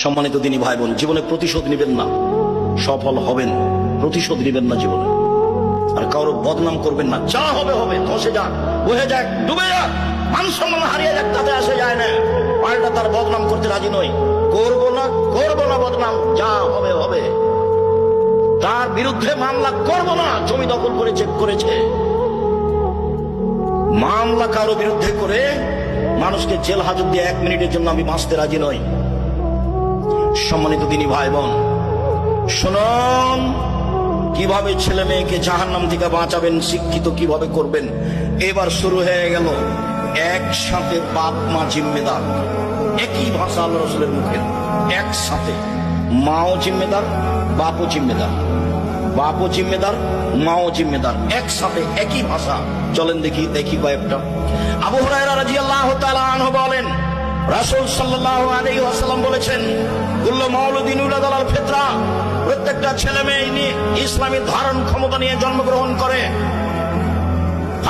সম্মানিত দিনী ভাই বোন, জীবনে প্রতিশোধ নেবেন না, সফল হবেন। প্রতিশোধ নেবেন না জীবনে, আর কারো বদনাম করবেন না। যা হবে হবে, ধসে যাক, বহে যাক, ডুবে যাক, মান সম্মান হারিয়ে যাক, তাতে আসে যায় না। পাল্টা তার বদনাম করতে রাজি নই। করবো না বদনাম, যা হবে হবে। তার বিরুদ্ধে মামলা করবো না, জমি দখল করে চেক করেছে। মামলা কারো বিরুদ্ধে করে মানুষকে জেল হাজত দিয়ে 1 মিনিটের জন্য আমি বাঁচতে রাজি নই। সম্মানিত দিনী ভাই বোন, শুনুন, কিভাবে ছেলে মেয়েকে জাহান্নাম থেকে বাঁচাবেন, শিক্ষিত কিভাবে করবেন। এবার শুরু হয়ে গেল একসাথে বাপ মা জিম্মেদার। একই ভাষা আল্লাহ রাসূলের মুখে, একসাথে মাও জিম্মেদার, বাপও জিম্মেদার, বাপও জিম্মেদার, মাও জিম্মেদার, একসাথে একই ভাষা। চলেন দেখি কয়েকটা। আবু হুরায়রা রাদিয়াল্লাহু তাআলা আনহু বলেন, রাসূল সাল্লাল্লাহু আলাইহি ওয়াসাল্লাম বলেছেন, কুল্লু মাউলুদিন ইউলাদু আলাল ফিতরা, প্রত্যেকটা ছেলে মেয়ে ইসলামী ধারণ ক্ষমতা নিয়ে জন্মগ্রহণ করে।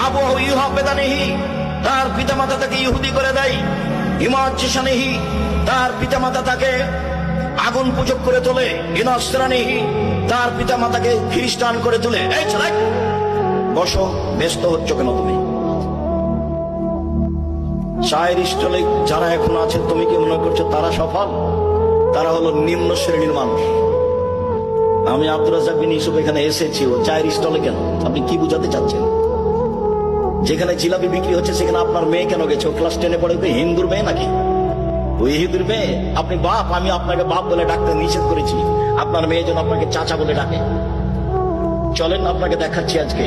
আবুহু ইউহাবেদানিহি, তার পিতামাতা তাকে ইহুদি করে দেয়। ইমাজ্জিসানিহি, তার পিতামাতা তাকে আগুন পূজক করে তোলে। ইনাসরানিহি, তার পিতামাতাকে খ্রিস্টান করে তোলে। এই ছেলে বসো, ব্যস্ত হচ্ছ কেন তুমি? চায়ের স্টলে যারা এখন আছে, তুমি কি মনে করছো তারা সফল? তারা হলো নিম্ন শ্রেণীর মানুষ। আমি আব্দুর রাজ্জাক বিন ইউসুফ এখানে এসেছি, ও চায়ের স্টলে কেন? আপনি কি বুঝাতে চাচ্ছেন? যেখানে জিলাপি বিক্রি হচ্ছে সেখানে আপনার মেয়ে কেন গেছে? ও ক্লাস 10-এ পড়ে, হিন্দুর মেয়ে নাকি? ওই হিন্দুর মেয়ে? আপনি বাপ, আমি আপনাকে বাপ বলে ডাকতে নিষেধ করেছি, আপনার মেয়ে যেন আপনাকে চাচা বলে ডাকে। চলেন আপনাকে দেখাচ্ছি আজকে।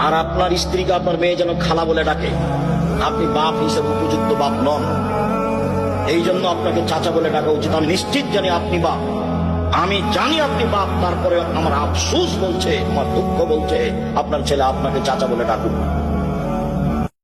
আর আপনার স্ত্রীকে আপনার মেয়ে যেন খালা বলে ডাকে। আপনি বাপ হিসেবে উপযুক্ত বাপ নন, এই জন্য আপনাকে চাচা বলে ডাকা উচিত। আমি নিশ্চিত জানি আপনি বাপ, আমি জানি আপনি বাপ, তারপরে আমার আফসোস বলছে, আমার দুঃখ বলছে আপনার ছেলে আপনাকে চাচা বলে ডাকুক।